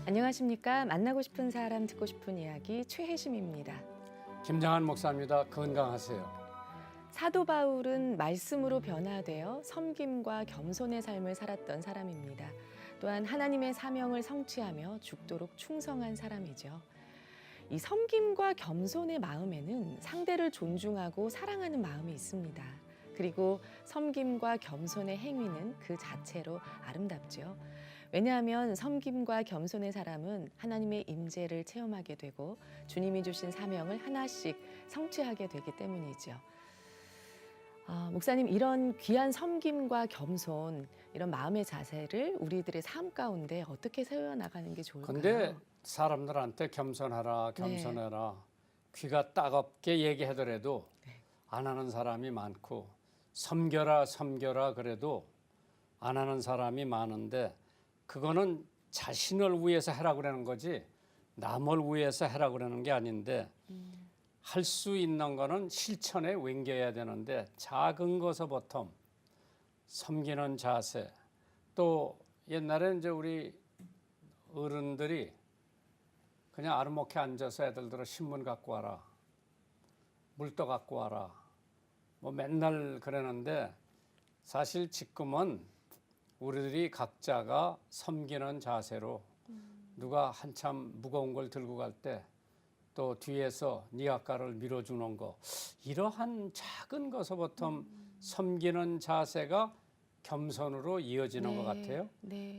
안녕하십니까. 만나고 싶은 사람 듣고 싶은 이야기 최혜심입니다. 김장한 목사입니다. 건강하세요. 사도 바울은 말씀으로 변화되어 섬김과 겸손의 삶을 살았던 사람입니다. 또한 하나님의 사명을 성취하며 죽도록 충성한 사람이죠. 이 섬김과 겸손의 마음에는 상대를 존중하고 사랑하는 마음이 있습니다. 그리고 섬김과 겸손의 행위는 그 자체로 아름답죠. 왜냐하면 섬김과 겸손의 사람은 하나님의 임재를 체험하게 되고 주님이 주신 사명을 하나씩 성취하게 되기 때문이죠. 목사님, 이런 귀한 섬김과 겸손, 이런 마음의 자세를 우리들의 삶 가운데 어떻게 세워나가는 게 좋을까요? 근데 사람들한테 겸손하라, 겸손해라, 귀가 따갑게 얘기하더라도 안 하는 사람이 많고, 섬겨라, 섬겨라 그래도 안 하는 사람이 많은데, 그거는 자신을 위해서 하라고 그러는 거지 남을 위해서 하라고 그러는 게 아닌데, 할 수 있는 거는 실천에 옮겨야 되는데, 작은 것부터 섬기는 자세. 또 옛날에 이제 우리 어른들이 그냥 아르목에 앉아서 애들들은 신문 갖고 와라, 물도 갖고 와라, 뭐 맨날 그러는데, 사실 지금은 우리들이 각자가 섬기는 자세로 누가 한참 무거운 걸 들고 갈 때 또 뒤에서 니아까를 밀어주는 거, 이러한 작은 것부터 섬기는 자세가 겸손으로 이어지는 것 같아요.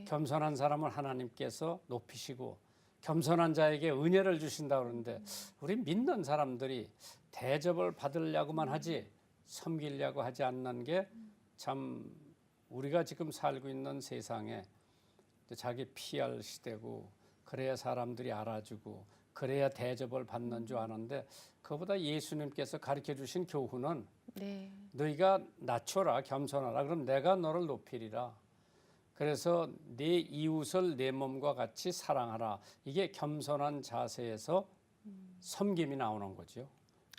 겸손한 사람을 하나님께서 높이시고 겸손한 자에게 은혜를 주신다 그러는데, 우리 믿는 사람들이 대접을 받으려고만 하지 섬기려고 하지 않는 게 참 우리가 지금 살고 있는 세상에 자기 PR 시대고, 그래야 사람들이 알아주고 그래야 대접을 받는 줄 아는데, 그보다 예수님께서 가르쳐 주신 교훈은 너희가 낮춰라, 겸손하라, 그럼 내가 너를 높이리라. 그래서 내 이웃을 내 몸과 같이 사랑하라. 이게 겸손한 자세에서 섬김이 나오는 거죠.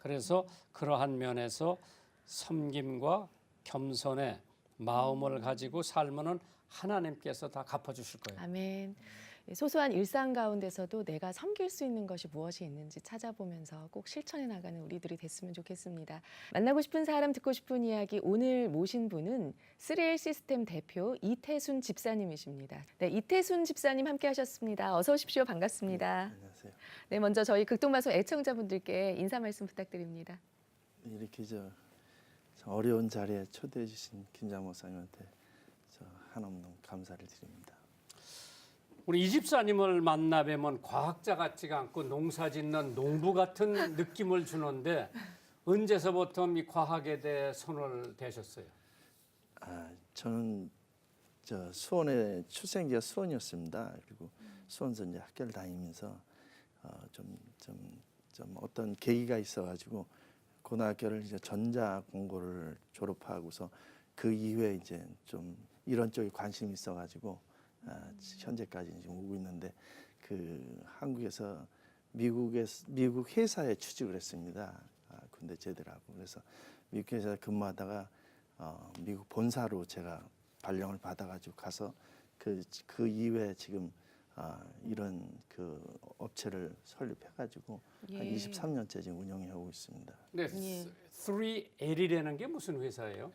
그래서 그러한 면에서 섬김과 겸손의 마음을 가지고 살면은 하나님께서 다 갚아주실 거예요. 아멘. 소소한 일상 가운데서도 내가 섬길 수 있는 것이 무엇이 있는지 찾아보면서 꼭 실천해 나가는 우리들이 됐으면 좋겠습니다. 만나고 싶은 사람, 듣고 싶은 이야기, 오늘 모신 분은 3L 시스템 대표 이태순 집사님이십니다. 네, 이태순 집사님 함께 하셨습니다. 어서 오십시오. 반갑습니다. 네, 안녕하세요. 네, 먼저 저희 극동방송 애청자분들께 인사 말씀 부탁드립니다. 이렇게 저 어려운 자리에 초대해 주신 김장 목사님한테 저 한없는 감사를 드립니다. 우리 이 집사님을 만나 뵈면 과학자 같지가 않고 농사짓는 농부 같은 느낌을 주는데, 언제서부터 이 과학에 대해 손을 대셨어요? 저는 저 수원에 출생지가 수원이었습니다. 그리고 수원에서 이제 학교를 다니면서 좀 어떤 계기가 있어가지고 고등학교를 이제 전자 공고를 졸업하고서 그 이후에 이제 좀 이런 쪽에 관심이 있어가지고 현재까지 지금 오고 있는데, 그 한국에서 미국 회사에 취직을 했습니다. 군대 제대하고. 그래서 미국 회사에 근무하다가 미국 본사로 제가 발령을 받아가지고 가서 그 이후에 지금 이런 그 업체를 설립해가지고 한 23년째 지금 운영하고 있습니다. 네, 3L이라는 게 무슨 회사예요?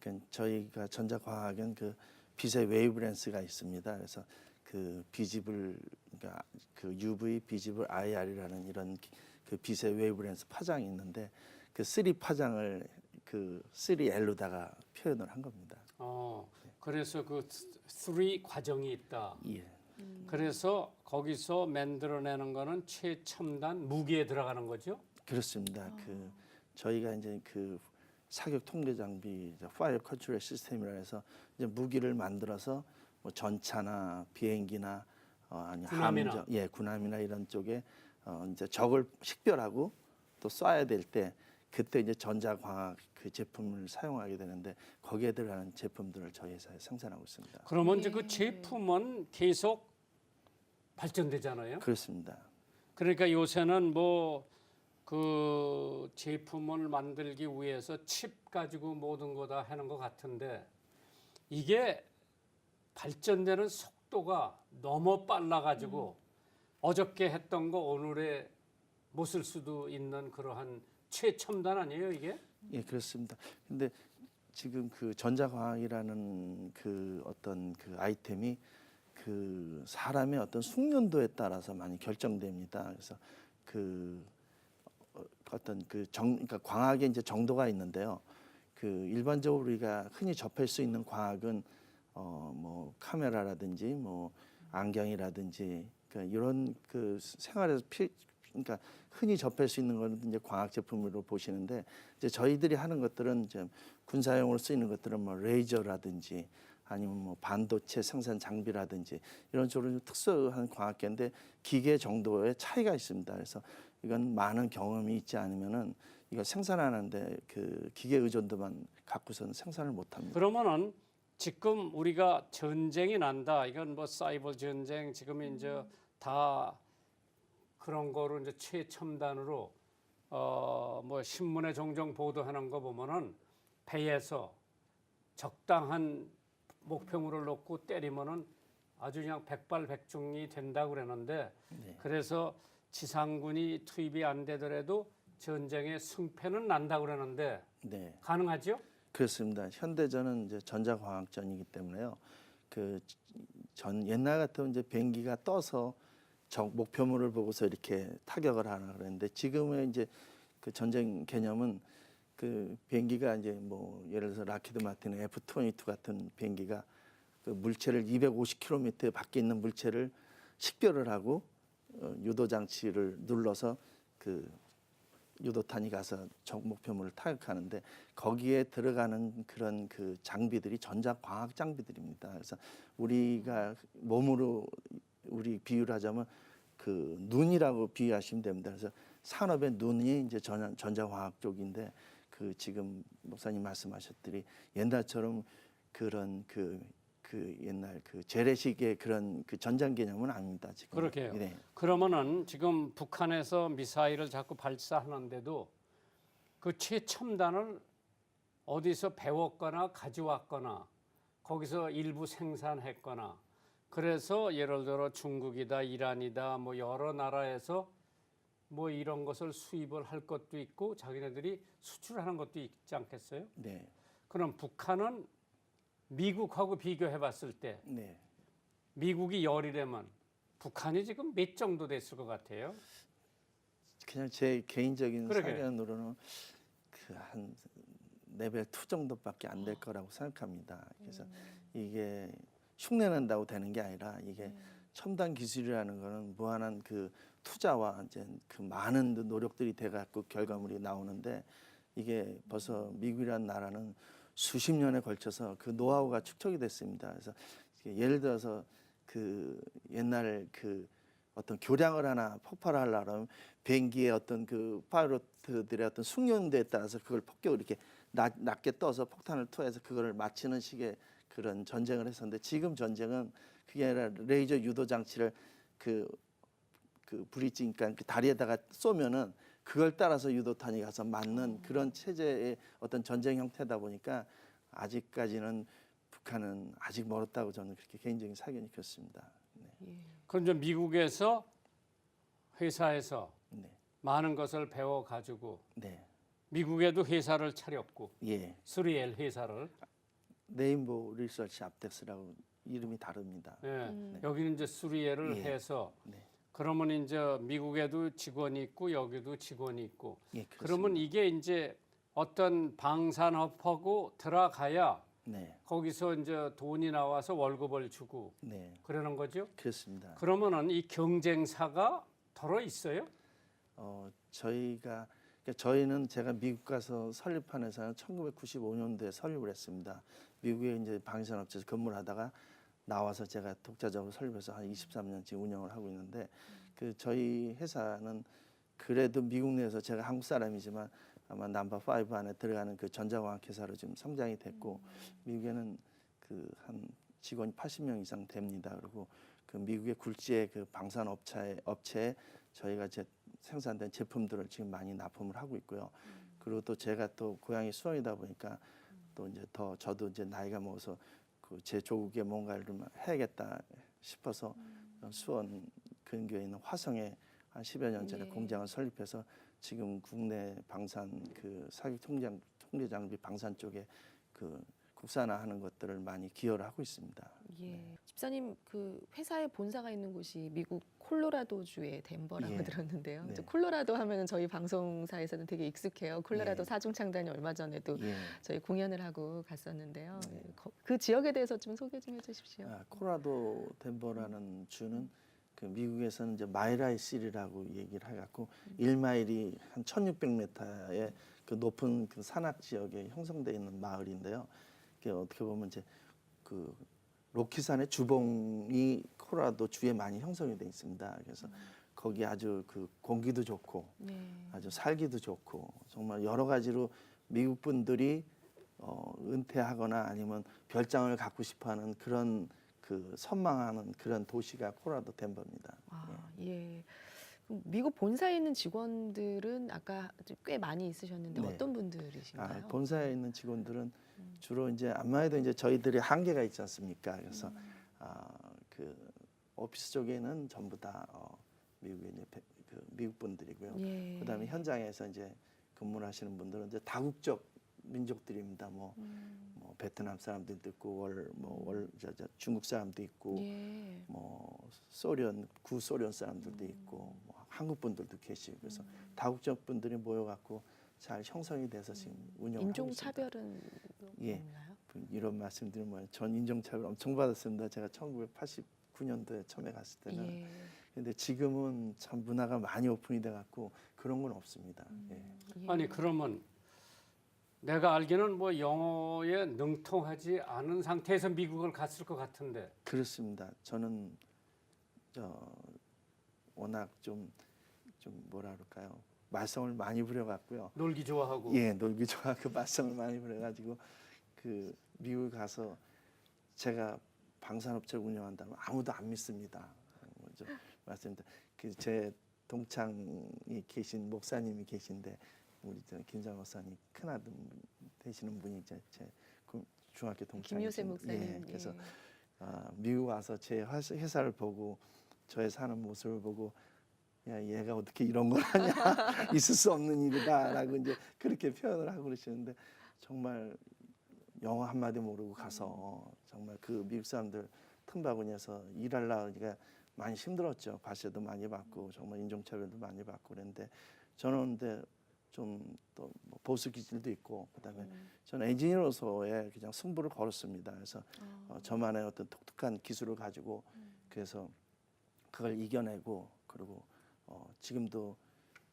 그러니까 저희가 전자과학은 그 빛의 웨이브렌스가 있습니다. 그래서 그 비지블, 그러니까 그 UV, 비지블, IR이라는 이런 그 빛의 웨이브렌스 파장이 있는데, 그 3 파장을 그 3L로다가 표현을 한 겁니다. 그래서 그 3 과정이 있다. 예. 그래서 거기서 만들어내는 거는 최첨단 무기에 들어가는 거죠? 그렇습니다. 그 저희가 이제 그 사격 통제 장비, 파이어 컨트롤 시스템이라 해서 이제 무기를 만들어서 뭐 전차나 비행기나 아니 함정, 군함이나 이런 쪽에 이제 적을 식별하고 또 쏴야 될 때, 그때 이제 전자광학 그 제품을 사용하게 되는데, 거기에 들어가는 제품들을 저희 회사에 생산하고 있습니다. 그러면 이제 그 제품은 계속 발전되잖아요. 그렇습니다. 그러니까 요새는 뭐 그 제품을 만들기 위해서 칩 가지고 모든 거 다 하는 것 같은데, 이게 발전되는 속도가 너무 빨라가지고 어저께 했던 거 오늘에 못 쓸 수도 있는 그러한 최첨단 아니에요 이게? 예, 그렇습니다. 근데 지금 그 전자과학이라는 그 어떤 그 아이템이 그 사람의 어떤 숙련도에 따라서 많이 결정됩니다. 그래서 그 어떤 그러니까 광학의 이제 정도가 있는데요. 그 일반적으로 우리가 흔히 접할 수 있는 과학은 뭐 카메라라든지 뭐 안경이라든지 그러니까 이런 그 생활에서 그러니까 흔히 접할 수 있는 거는 이제 광학 제품으로 보시는데 이제 저희들이 하는 것들은 이제 군사용으로 쓰이는 것들은 뭐 레이저라든지 아니면 뭐 반도체 생산 장비라든지 이런 쪽으로 좀 특수한 과학계인데 기계 정도의 차이가 있습니다. 그래서 이건 많은 경험이 있지 않으면은 이거 생산하는데 그 기계 의존도만 갖고서는 생산을 못합니다. 그러면은 지금 우리가 전쟁이 난다. 이건 뭐 사이버 전쟁 지금 이제 다 그런 거로 이제 최첨단으로 뭐 신문에 종종 보도하는 거 보면은 배에서 적당한 목표물을 놓고 때리면은 아주 그냥 백발백중이 된다고 그러는데 네. 그래서 지상군이 투입이 안 되더라도 전쟁의 승패는 난다고 그러는데 네. 가능하죠? 그렇습니다. 현대전은 이제 전자광학전이기 때문에요. 그 옛날 같으면 이제 비행기가 떠서 적 목표물을 보고서 이렇게 타격을 하나 그랬는데 지금의 이제 그 전쟁 개념은 그 비행기가 이제 뭐 예를 들어서 라키드 마틴의 F-22 같은 비행기가 그 물체를 250km 밖에 있는 물체를 식별을 하고 유도 장치를 눌러서 그 유도탄이 가서 적 목표물을 타격하는데 거기에 들어가는 그런 그 장비들이 전자광학 장비들입니다. 그래서 우리가 몸으로 우리 비유를 하자면 그 눈이라고 비유하시면 됩니다. 그래서 산업의 눈이 이제 전자광학 쪽인데 그 지금 목사님 말씀하셨더니 옛날처럼 그런 그 옛날 그 재래식의 그런 그 전장 개념은 아닙니다. 지금. 그렇게요. 네. 그러면은 지금 북한에서 미사일을 자꾸 발사하는데도 그 최첨단을 어디서 배웠거나 가져왔거나 거기서 일부 생산했거나 그래서 예를 들어 중국이다, 이란이다, 뭐 여러 나라에서 뭐 이런 것을 수입을 할 것도 있고 자기네들이 수출하는 것도 있지 않겠어요? 네. 그럼 북한은 미국하고 비교해 봤을 때 네. 미국이 열이라면 북한이 지금 몇 정도 됐을 것 같아요? 그냥 제 개인적인 그러게. 사견으로는 그 한 레벨 2 정도밖에 안 될 거라고 생각합니다. 그래서 이게 흉내낸다고 되는 게 아니라 이게 첨단 기술이라는 거는 무한한 그 투자와 이제 그 많은 노력들이 돼 갖고 결과물이 나오는데 이게 벌써 미국이라는 나라는 수십 년에 걸쳐서 그 노하우가 축적이 됐습니다. 그래서 예를 들어서 그 옛날 그 어떤 교량을 하나 폭발하려면 비행기의 어떤 그 파일럿들의 어떤 숙련도에 따라서 그걸 폭격을 이렇게 낮게 떠서 폭탄을 투하해서 그거를 맞히는 식의 그런 전쟁을 했었는데 지금 전쟁은 그게 아니라 레이저 유도 장치를 그 브릿지 그러니까 그 다리에다가 쏘면은 그걸 따라서 유도탄이 가서 맞는 그런 체제의 어떤 전쟁 형태다 보니까 아직까지는 북한은 아직 멀었다고 저는 그렇게 개인적인 사견이 그렇습니다. 네. 그럼 좀 미국에서 회사에서 네. 많은 것을 배워 가지고 네. 미국에도 회사를 차렸고 예. 3L 회사를 레인보우 리서치 앞텍스라고 이름이 다릅니다. 예. 여기는 이제 3L을 예. 해서 네. 그러면 이제 미국에도 직원이 있고 여기도 직원이 있고 예, 그렇습니다. 그러면 이게 이제 어떤 방산업하고 들어가야 네. 거기서 이제 돈이 나와서 월급을 주고 네. 그러는 거죠. 그렇습니다. 그러면은 이 경쟁사가 덜어 있어요? 저희가 그러니까 저희는 제가 미국 가서 설립한 회사는 1995년도에 설립을 했습니다. 미국에 이제 방산업체에서 근무를 하다가 나와서 제가 독자적으로 설립해서 한 23년째 운영을 하고 있는데 그 저희 회사는 그래도 미국 내에서 제가 한국 사람이지만 아마 넘버 5 안에 들어가는 그 전자광학 회사로 지금 성장이 됐고 미국에는 그 한 직원이 80명 이상 됩니다. 그리고 그 미국의 굴지의 그 방산 업체에 저희가 생산된 제품들을 지금 많이 납품을 하고 있고요. 그리고 또 제가 또 고향이 수원이다 보니까 또 이제 더 저도 이제 나이가 먹어서 그 제 조국에 뭔가를 좀 해야겠다 싶어서 수원 근교에 있는 화성에 한 10여 년 전에 예. 공장을 설립해서 지금 국내 방산 그 사격 통제 장비 방산 쪽에 그 국산화하는 것들을 많이 기여를 하고 있습니다. 예. 집사님 그 회사의 본사가 있는 곳이 미국 콜로라도주의 덴버라고 예. 들었는데요. 네. 또 콜로라도 하면은 저희 방송사에서는 되게 익숙해요. 콜로라도 예. 사중창단이 얼마 전에도 예. 저희 공연을 하고 갔었는데요. 네. 그 지역에 대해서 좀 소개 좀 해주십시오. 콜로라도 덴버라는 주는 그 미국에서는 이제 마일아이 시리라고 얘기를 해갖고 1마일이 한 1,600m의 그 높은 그 산악 지역에 형성되어 있는 마을인데요. 그게 어떻게 보면 이제 그 로키산의 주봉이 콜로라도 주에 많이 형성이 되어 있습니다. 그래서 거기 아주 그 공기도 좋고 네. 아주 살기도 좋고 정말 여러 가지로 미국 분들이 은퇴하거나 아니면 별장을 갖고 싶어하는 그런 그 선망하는 그런 도시가 콜로라도 덴버입니다. 아, 예. 그럼 미국 본사에 있는 직원들은 아까 꽤 많이 있으셨는데 네. 어떤 분들이신가요? 본사에 있는 직원들은 주로 이제 아무래도 이제 저희들이 한계가 있지 않습니까? 그래서 그 오피스 쪽에는 전부 다 미국의 이제 그 미국 분들이고요. 예. 그다음에 현장에서 이제 근무를 하시는 분들은 이제 다국적 민족들입니다. 뭐 베트남 사람들도 있고 중국 사람도 있고 예. 뭐 소련 구소련 사람들도 있고 뭐 한국 분들도 계시고 그래서 다국적 분들이 모여갖고 잘 형성이 돼서 지금 운영하고 인종 있습니다. 차별은 예. 없나요? 이런 말씀드리면 전 인종차별 엄청 받았습니다. 제가 1989년도에 처음에 갔을 때는. 예. 근데 지금은 참 문화가 많이 오픈이 돼갖고 그런 건 없습니다. 예. 예. 아니 그러면 내가 알기는 뭐 영어에 능통하지 않은 상태에서 미국을 갔을 것 같은데. 그렇습니다. 저는 워낙 좀 뭐라 그럴까요? 말썽을 많이 부려갖고요. 놀기 좋아하고. 예, 놀기 좋아하고 말썽을 많이 부려가지고 그 미국 가서 제가 방산업체를 운영한다면 아무도 안 믿습니다. 먼저 말씀드립니다. 그 제 동창이 계신 목사님이 계신데 우리 김장 목사님 큰아들 되시는 분이 이제 제 중학교 동창이신 김요새 목사님. 예, 그래서 미국 와서 제 회사를 보고 저의 사는 모습을 보고 야 얘가 어떻게 이런 걸 하냐 있을 수 없는 일이다라고 이제 그렇게 표현을 하고 그러시는데 정말 영어 한마디 모르고 가서 정말 그 미국 사람들 틈바구니에서 일하려니까 많이 힘들었죠. 과세도 많이 받고 정말 인종차별도 많이 받고 그랬는데 저는 근데 좀 또 뭐 보수 기질도 있고 그다음에 저는 엔지니어로서의 그냥 승부를 걸었습니다. 그래서 저만의 어떤 독특한 기술을 가지고 그래서 그걸 이겨내고 그리고 지금도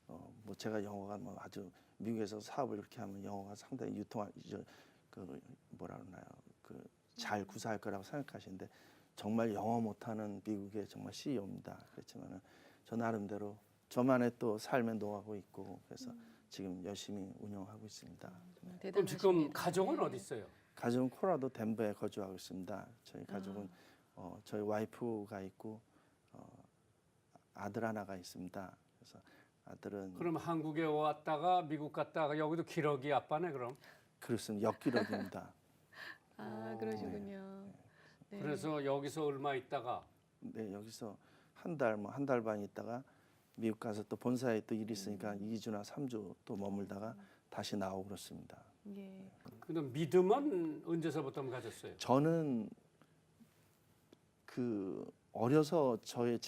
뭐 제가 영어가 뭐 아주 미국에서 사업을 이렇게 하면 영어가 상당히 그 뭐라 그러나요? 그 잘 구사할 거라고 생각하시는데 정말 영어 못하는 미국의 정말 CEO입니다. 그렇지만은 저 나름대로 저만의 또 삶의 노하고 있고 그래서 지금 열심히 운영하고 있습니다. 그럼 지금 가족은 어디 있어요? 가족은 콜로라도 덴버에 거주하고 있습니다. 저희 가족은 저희 와이프가 있고 아들 하나가 있습니다. 그래서 아들은 그럼 한국에 왔다가 미국 갔다가 여기도 기러기 아빠네 그럼. 그렇습니다. 역기록입니다. 그러시군요. 네. 그래서 여기서 얼마 있다가 네, 여기서 한 달 반 있다가 미국 가서 또 본사에 또 일이 있으니까 2주나 3주 또 머물다가 다시 나오고 그렇습니다. 예. 그럼 믿음은 언제서부터 가졌어요? 저는 그 어려서 저희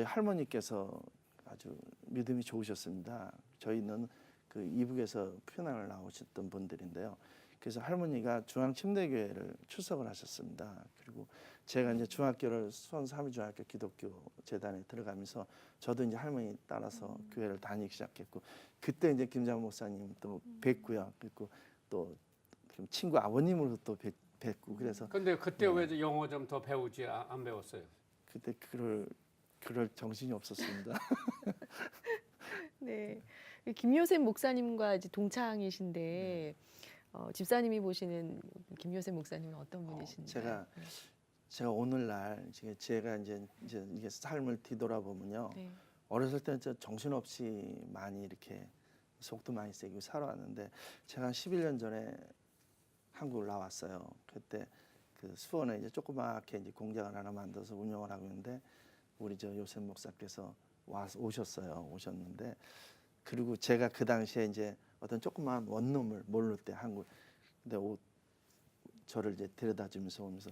할머니께서 아주 믿음이 좋으셨습니다. 저희는 그 이북에서 피난을 나오셨던 분들인데요. 그래서 할머니가 중앙침례교회를 출석을 하셨습니다. 그리고 제가 이제 중학교를 수원 삼위중학교 기독교 재단에 들어가면서 저도 이제 할머니 따라서 교회를 다니기 시작했고 그때 이제 김장 목사님 또 뵙고요. 그리고 또 친구 아버님으로 또 뵙고 그래서 근데 그때 왜 영어 좀 더 배우지 안 배웠어요? 그때 그럴 정신이 없었습니다. 네. 김요셉 목사님과 이제 동창이신데 집사님이 보시는 김요셉 목사님은 어떤 분이신가요? 제가 오늘날 제가 이제 이게 삶을 뒤돌아보면요. 네. 어렸을 때는 진짜 정신없이 많이 이렇게 속도 많이 세고 살아왔는데 제가 한 11년 전에 한국을 나왔어요. 그때 그 수원에 이제 조그맣게 이제 공장을 하나 만들어서 운영을 하고 있는데 우리 저 요셉 목사께서 오셨는데 그리고 제가 그 당시에 이제 어떤 조그마한 원룸을 몰를 때 한국 근데 저를 이제 데려다주면서 오면서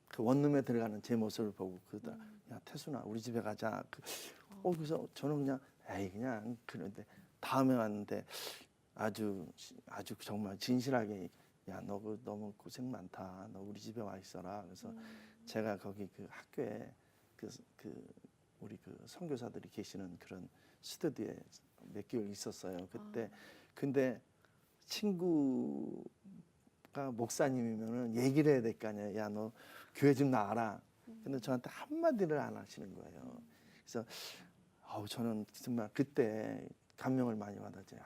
그 원룸에 들어가는 제 모습을 보고 그러다 야 태순아 우리 집에 가자. 그래서 저는 그냥 에이 그냥 그런데 다음에 왔는데 아주 정말 진실하게 야 너 너무 고생 많다. 너 우리 집에 와 있어라. 그래서 제가 거기 그 학교에 그 우리 그 선교사들이 계시는 그런 스튜디오에 몇 개월 있었어요. 그때 근데 친구가 목사님이면은 얘기를 해야 될 거 아니야. 야 너 교회 좀 나와라. 근데 저한테 한마디를 안 하시는 거예요. 그래서 저는 정말 그때 감명을 많이 받았죠.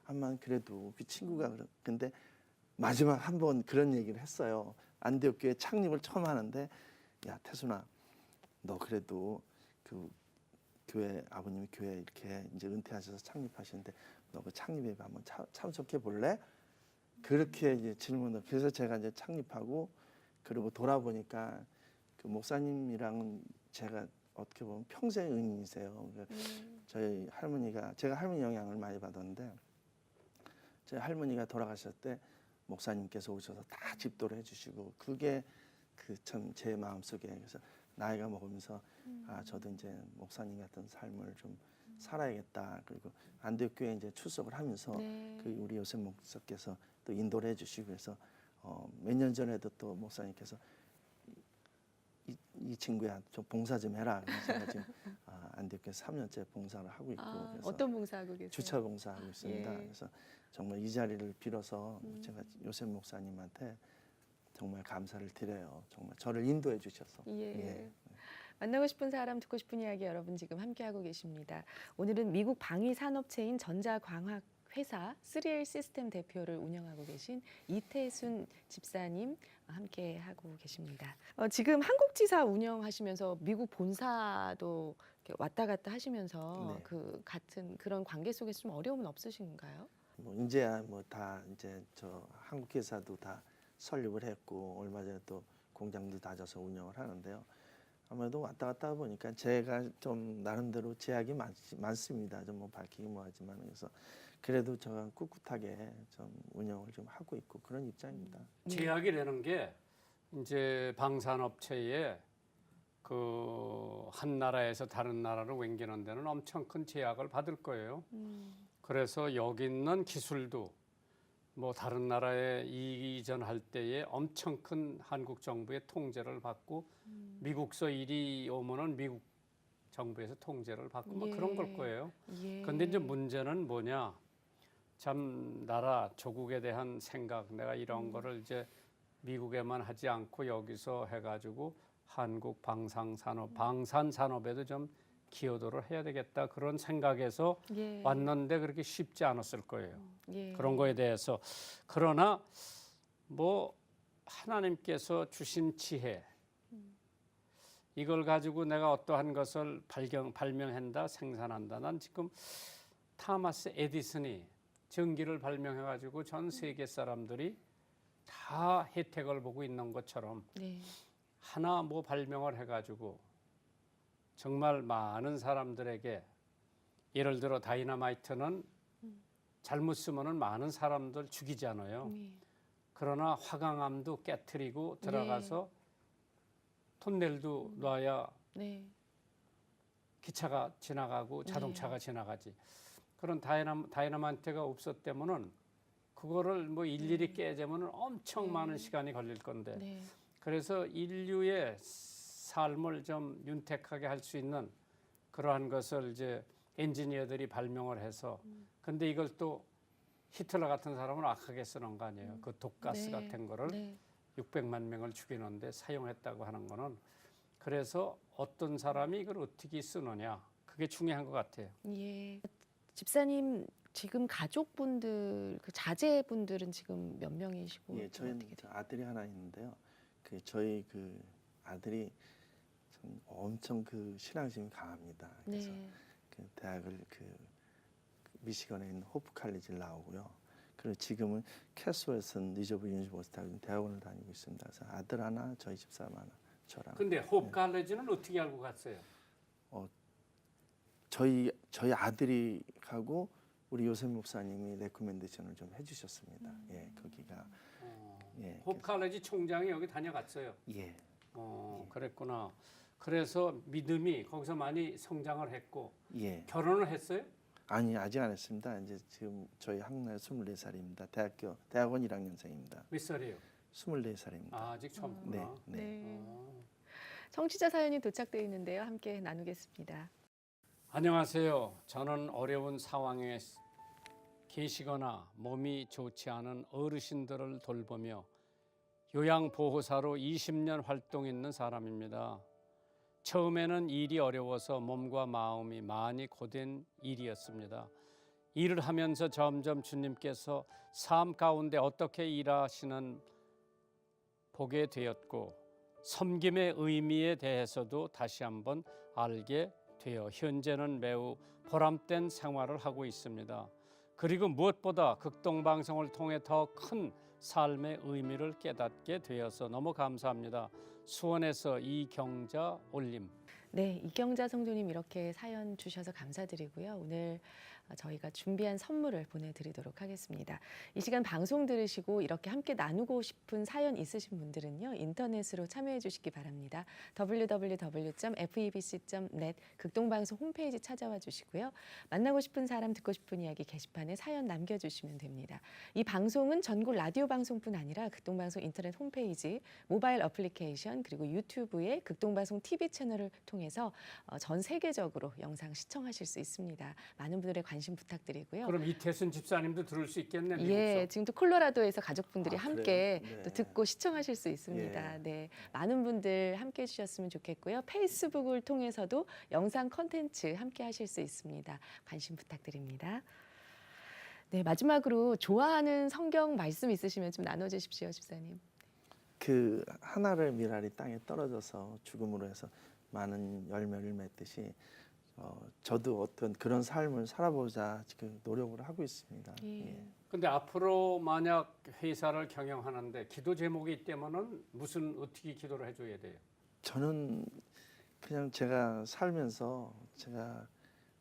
한만 그래도 그 친구가 근데 마지막 한 번 그런 얘기를 했어요. 안디옥 교회 창립을 처음 하는데 야 태순아 너 그래도 그 교회 아버님이 교회 이렇게 이제 은퇴하셔서 창립하시는데 너 그 창립에 한번 참석해 볼래? 그렇게 이제 질문을 그래서 제가 이제 창립하고 그리고 돌아보니까 그 목사님이랑은 제가 어떻게 보면 평생 은인이세요. 저희 할머니가 제가 할머니 영향을 많이 받았는데 저희 할머니가 돌아가셨을 때 목사님께서 오셔서 다 집도를 해주시고 그게 그 참 제 마음속에 그래서 나이가 먹으면서 저도 이제 목사님 같은 삶을 좀 살아야겠다. 그리고 안디옥 교회 이제 출석을 하면서 그 우리 요셉 목사께서 또 인도를 해주시고 그래서 몇 년 전에도 또 목사님께서 이 친구야 좀 봉사 좀 해라. 그래서 제가 지금 안디옥 교회 3년째 봉사를 하고 있고 그래서 어떤 봉사하고 계세요? 주차 봉사하고 있습니다. 예. 그래서 정말 이 자리를 빌어서 제가 요셉 목사님한테 정말 감사를 드려요. 정말 저를 인도해 주셔서. 예. 만나고 싶은 사람 듣고 싶은 이야기 여러분 지금 함께하고 계십니다. 오늘은 미국 방위 산업체인 전자광학 회사 3L 시스템 대표를 운영하고 계신 이태순 집사님 함께하고 계십니다. 지금 한국지사 운영하시면서 미국 본사도 이렇게 왔다 갔다 하시면서 네. 그 같은 그런 관계 속에서 좀 어려움은 없으신가요? 뭐 이제야 뭐 다 이제 저 한국 회사도 다 설립을 했고 얼마 전에 또 공장도 다져서 운영을 하는데요. 아무래도 왔다 갔다 보니까 제가 좀 나름대로 제약이 많습니다. 좀 뭐 밝히기 뭐하지만 그래서 그래도 제가 꿋꿋하게 좀 운영을 좀 하고 있고 그런 입장입니다. 제약이라는 게 이제 방산업체에 그 한 나라에서 다른 나라로 옮기는 데는 엄청 큰 제약을 받을 거예요. 그래서 여기 있는 기술도 뭐 다른 나라에 이전할 때에 엄청 큰 한국 정부의 통제를 받고 미국서 일이 오면은 미국 정부에서 통제를 받고 뭐 그런 걸 거예요. 그런데 이제 문제는 뭐냐? 참 나라 조국에 대한 생각, 내가 이런 거를 이제 미국에만 하지 않고 여기서 해가지고 한국 방산산업에도 좀 기여도를 해야 되겠다 그런 생각에서 왔는데 그렇게 쉽지 않았을 거예요. 그런 거에 대해서 그러나 뭐 하나님께서 주신 지혜 이걸 가지고 내가 어떠한 것을 발명한다 생산한다. 난 지금 타마스 에디슨이 전기를 발명해가지고 전 세계 사람들이 다 혜택을 보고 있는 것처럼 하나 뭐 발명을 해가지고 정말 많은 사람들에게 예를 들어 다이너마이트는 잘못 쓰면은 많은 사람들 죽이잖아요. 그러나 화강암도 깨트리고 들어가서 톤넬도 놔야 기차가 지나가고 자동차가 지나가지. 그런 다이너마이트가 없었다면은 그거를 뭐 일일이 깨자면은 엄청 많은 시간이 걸릴 건데. 그래서 인류의 삶을 좀 윤택하게 할 수 있는 그러한 것을 이제 엔지니어들이 발명을 해서 근데 이걸 또 히틀러 같은 사람은 악하게 쓰는 거 아니에요. 그 독가스 같은 거를 600만 명을 죽이는데 사용했다고 하는 거는 그래서 어떤 사람이 이걸 어떻게 쓰느냐 그게 중요한 것 같아요. 예. 집사님 지금 가족분들 그 자제분들은 지금 몇 명이시고 예, 저희는 아들이 하나 있는데요. 그 저희 그 아들이 참 엄청 그 신앙심이 강합니다. 그래서 그 대학을 그 미시건에 있는 호프 칼리지를 나오고요. 그리고 지금은 캐스웰슨 리저브 유니버시티 대학원을 다니고 있습니다. 그래서 아들 하나, 저희 집사람 하나, 저랑. 근데 호흡 갈래지는 어떻게 알고 갔어요? 저희 아들이 하고 우리 요셉 목사님이 레코멘데이션을 좀 해주셨습니다. 예, 거기가 예, 호흡 갈래지 총장이 여기 다녀갔어요. 예, 그랬구나. 그래서 믿음이 거기서 많이 성장을 했고 예. 결혼을 했어요? 아니 아직 안 했습니다. 이제 지금 저희 한국 나이 24살입니다. 대학원 1학년생입니다. 몇 살이에요? 24살입니다. 아직 네, 젊구나. 네. 청취자 사연이 도착되어 있는데요. 함께 나누겠습니다. 안녕하세요. 저는 어려운 상황에 계시거나 몸이 좋지 않은 어르신들을 돌보며 요양보호사로 20년 활동했는 사람입니다. 처음에는 일이 어려워서 몸과 마음이 많이 고된 일이었습니다. 일을 하면서 점점 주님께서 삶 가운데 어떻게 일하시는 보게 되었고 섬김의 의미에 대해서도 다시 한번 알게 되어 현재는 매우 보람된 생활을 하고 있습니다. 그리고 무엇보다 극동방송을 통해 더 큰 삶의 의미를 깨닫게 되어서 너무 감사합니다. 수원에서 이경자 올림. 네, 이경자 성도님 이렇게 사연 주셔서 감사드리고요. 오늘 저희가 준비한 선물을 보내드리도록 하겠습니다. 이 시간 방송 들으시고 이렇게 함께 나누고 싶은 사연 있으신 분들은요. 인터넷으로 참여해 주시기 바랍니다. www.febc.net 극동방송 홈페이지 찾아와 주시고요. 만나고 싶은 사람 듣고 싶은 이야기 게시판에 사연 남겨주시면 됩니다. 이 방송은 전국 라디오 방송뿐 아니라 극동방송 인터넷 홈페이지, 모바일 어플리케이션 그리고 유튜브의 극동방송 TV 채널을 통해서 전 세계적으로 영상 시청하실 수 있습니다. 많은 분들의 관심 부탁드리고요. 그럼 이태순 집사님도 들을 수 있겠네. 예, 미국서. 지금 또 콜로라도에서 가족분들이 함께 그래요? 네. 또 듣고 시청하실 수 있습니다. 예. 네, 많은 분들 함께 해주셨으면 좋겠고요. 페이스북을 통해서도 영상 컨텐츠 함께 하실 수 있습니다. 관심 부탁드립니다. 네, 마지막으로 좋아하는 성경 말씀 있으시면 좀 나눠주십시오, 집사님. 그 하나를 미랄이 땅에 떨어져서 죽음으로 해서 많은 열매를 맺듯이 저도 어떤 그런 삶을 살아보자 지금 노력을 하고 있습니다. 예. 근데 앞으로 만약 회사를 경영하는데 기도 제목이 있다면은 무슨 어떻게 기도를 해줘야 돼요? 저는 그냥 제가 살면서 제가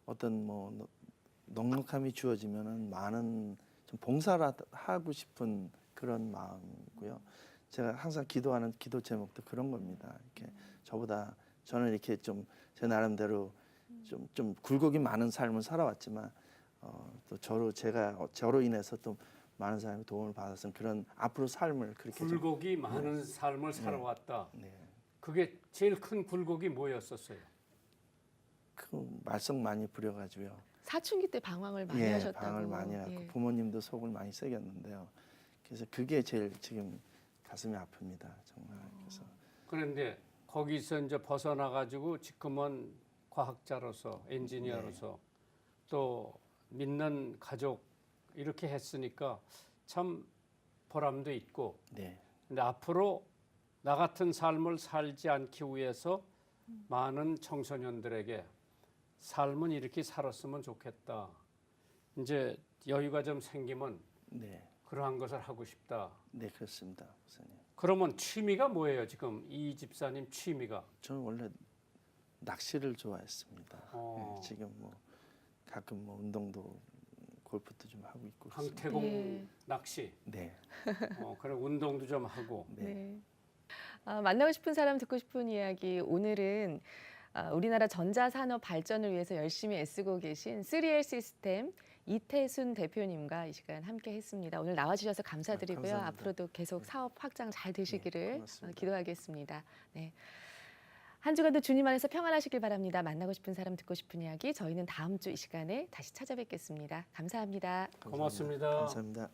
어떤 뭐 넉넉함이 주어지면은 많은 좀 봉사를 하고 싶은 그런 마음이고요. 제가 항상 기도하는 기도 제목도 그런 겁니다. 이렇게 저는 이렇게 좀 제 나름대로 좀 굴곡이 많은 삶을 살아왔지만 또 저로 인해서 또 많은 사람이 도움을 받았으면 그런 앞으로 삶을 그렇게 좀 굴곡이 많은 삶을 살아왔다. 네. 그게 제일 큰 굴곡이 뭐였었어요? 그 말썽 많이 부려가지고요. 사춘기 때 방황을 많이 예, 하셨다고. 방을 많이 하고 예. 부모님도 속을 많이 새겼는데요. 그래서 그게 제일 지금 가슴이 아픕니다. 정말. 그래서 그런데 거기서 이제 벗어나 가지고 지금은 과학자로서 엔지니어로서 또 믿는 가족 이렇게 했으니까 참 보람도 있고. 네. 근데 앞으로 나 같은 삶을 살지 않기 위해서 많은 청소년들에게 삶은 이렇게 살았으면 좋겠다. 이제 여유가 좀 생기면 네. 그러한 것을 하고 싶다. 네, 그렇습니다. 목사님. 그러면 취미가 뭐예요? 지금 이 집사님 취미가? 저는 원래 낚시를 좋아했습니다. 어. 예, 지금 뭐 가끔 뭐 운동도 골프도 좀 하고 있고 그렇습니다. 강태공 예. 낚시. 네. 그래 운동도 좀 하고. 네. 네. 만나고 싶은 사람 듣고 싶은 이야기 오늘은 우리나라 전자산업 발전을 위해서 열심히 애쓰고 계신 3L 시스템 이태순 대표님과 이 시간 함께 했습니다. 오늘 나와주셔서 감사드리고요. 감사합니다. 앞으로도 계속 사업 확장 잘 되시기를 고맙습니다. 기도하겠습니다. 네. 한 주간도 주님 안에서 평안하시길 바랍니다. 만나고 싶은 사람 듣고 싶은 이야기 저희는 다음 주 이 시간에 다시 찾아뵙겠습니다. 감사합니다. 고맙습니다. 감사합니다.